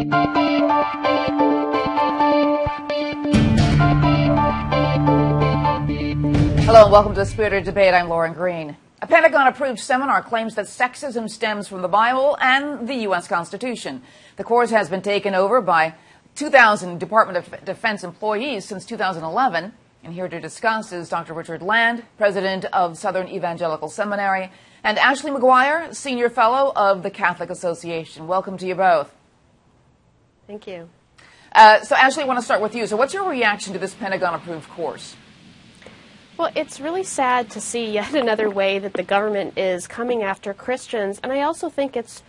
Hello and welcome to the Spirited Debate. I'm Lauren Green. A Pentagon-approved seminar claims that sexism stems from the Bible and the U.S. Constitution. The course has been taken over by 2,000 Department of Defense employees since 2011. And here to discuss is Dr. Richard Land, president of Southern Evangelical Seminary, and Ashley McGuire, senior fellow of the Catholic Association. Welcome to you both. Thank you. So Ashley, I want to start with you. So what's your reaction to this Pentagon-approved course? Well, it's really sad to see yet another way that the government is coming after Christians, and I also think it's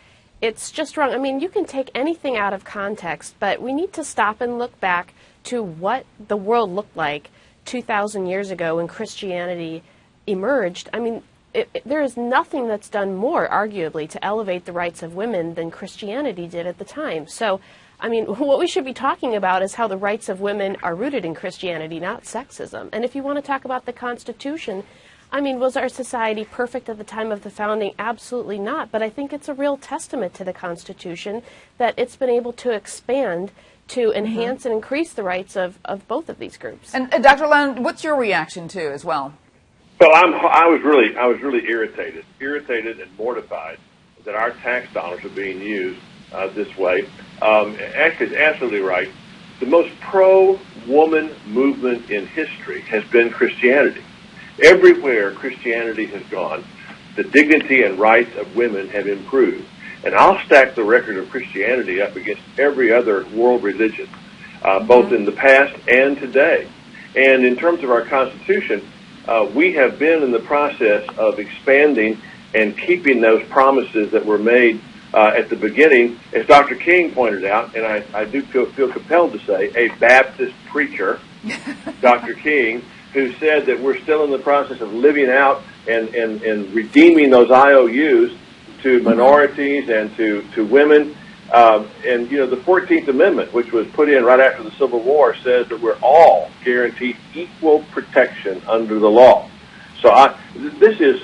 just wrong. I mean, you can take anything out of context, but we need to stop and look back to what the world looked like 2,000 years ago when Christianity emerged. I mean, there is nothing that's done more, arguably, to elevate the rights of women than Christianity did at the time. So, I mean, what we should be talking about is how the rights of women are rooted in Christianity, not sexism. And if you want to talk about the Constitution, I mean, was our society perfect at the time of the founding? Absolutely not. But I think it's a real testament to the Constitution that it's been able to expand to enhance and increase the rights of both of these groups. And Dr. Land, what's your reaction to as well? Well, I was really irritated and mortified that our tax dollars are being used this way. Ashley's absolutely right. The most pro-woman movement in history has been Christianity. Everywhere Christianity has gone, the dignity and rights of women have improved. And I'll stack the record of Christianity up against every other world religion, both in the past and today. And in terms of our Constitution, we have been in the process of expanding and keeping those promises that were made at the beginning, as Dr. King pointed out, and I do feel compelled to say, a Baptist preacher, Dr. King, who said that we're still in the process of living out and redeeming those IOUs to minorities and to women. And, you know, the 14th Amendment, which was put in right after the Civil War, says that we're all guaranteed equal protection under the law. So this is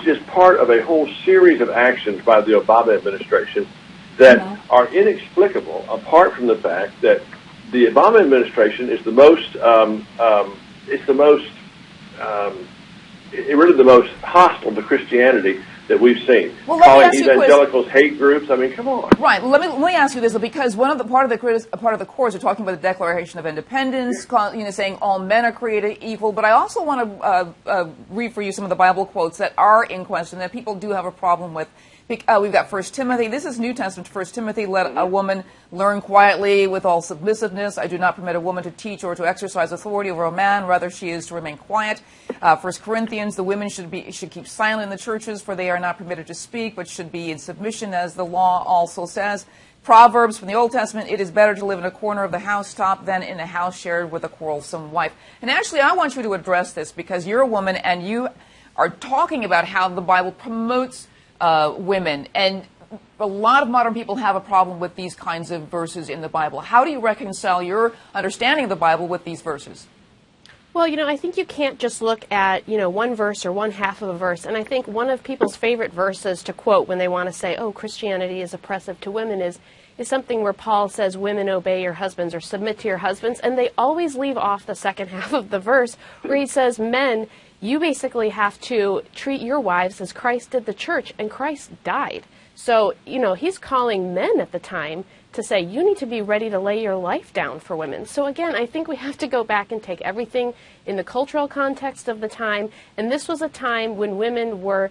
just part of a whole series of actions by the Obama administration that are inexplicable, apart from the fact that the Obama administration is the most hostile to Christianity that we've seen. Well, calling evangelicals hate groups. I mean, come on. Right. Let me ask you this, because part of the course are talking about the Declaration of Independence, saying all men are created equal. But I also want to read for you some of the Bible quotes that are in question that people do have a problem with. We've got 1 Timothy. This is New Testament. 1 Timothy, let a woman learn quietly with all submissiveness. I do not permit a woman to teach or to exercise authority over a man. Rather, she is to remain quiet. 1 Corinthians, the women should keep silent in the churches, for they are not permitted to speak, but should be in submission, as the law also says. Proverbs from the Old Testament, it is better to live in a corner of the housetop than in a house shared with a quarrelsome wife. And actually, I want you to address this, because you're a woman and you are talking about how the Bible promotes women, and a lot of modern people have a problem with these kinds of verses in the Bible. How do you reconcile your understanding of the Bible with these verses? Well, I think you can't just look at, one verse or one half of a verse. And I think one of people's favorite verses to quote when they want to say, oh, Christianity is oppressive to women is something where Paul says, women, obey your husbands or submit to your husbands. And they always leave off the second half of the verse where he says, men, you basically have to treat your wives as Christ did the church, and Christ died. So, he's calling men at the time to say, you need to be ready to lay your life down for women. So again, I think we have to go back and take everything in the cultural context of the time. And this was a time when women were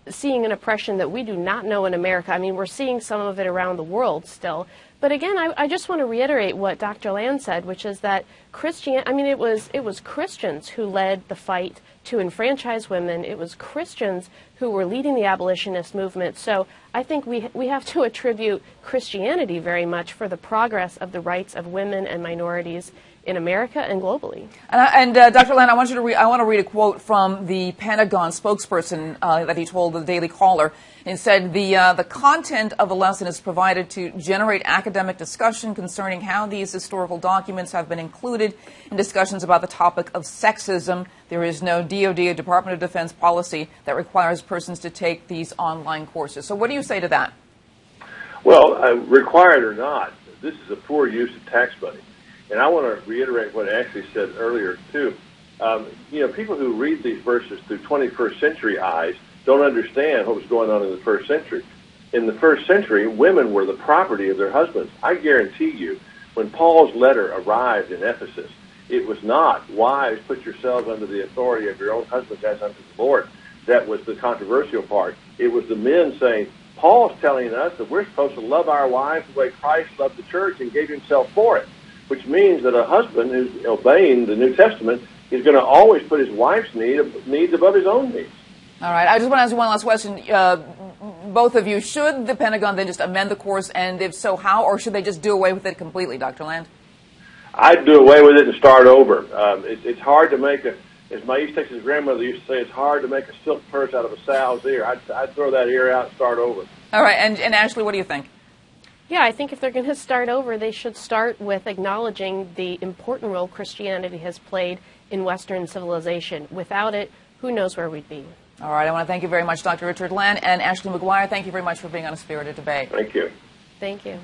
seeing an oppression that we do not know in America. I mean, we're seeing some of it around the world still. But again, I just want to reiterate what Dr. Land said, which is that it was Christians who led the fight to enfranchise women. It was Christians who were leading the abolitionist movement. So I think we have to attribute Christianity very much for the progress of the rights of women and minorities in America and globally. And Dr. Land, I want to read a quote from the Pentagon spokesperson that he told the Daily Caller. And said the content of the lesson is provided to generate academic discussion concerning how these historical documents have been included in discussions about the topic of sexism. There is no DoD, Department of Defense policy that requires persons to take these online courses. So what do you say to that? Well, required or not, this is a poor use of tax money. And I want to reiterate what Ashley said earlier, too. People who read these verses through 21st century eyes don't understand what was going on in the first century. In the first century, women were the property of their husbands. I guarantee you, when Paul's letter arrived in Ephesus, it was not, wives, put yourselves under the authority of your own husbands as unto the Lord. That was the controversial part. It was the men saying, Paul's telling us that we're supposed to love our wives the way Christ loved the church and gave himself for it, which means that a husband who's obeying the New Testament is going to always put his wife's needs above his own needs. All right. I just want to ask you one last question. Both of you, should the Pentagon then just amend the course, and if so, how, or should they just do away with it completely, Dr. Land? I'd do away with it and start over. It's hard to make as my East Texas grandmother used to say, it's hard to make a silk purse out of a sow's ear. I'd throw that ear out and start over. All right. And Ashley, what do you think? Yeah, I think if they're going to start over, they should start with acknowledging the important role Christianity has played in Western civilization. Without it, who knows where we'd be. All right. I want to thank you very much, Dr. Richard Land, and Ashley McGuire. Thank you very much for being on A Spirited Debate. Thank you. Thank you.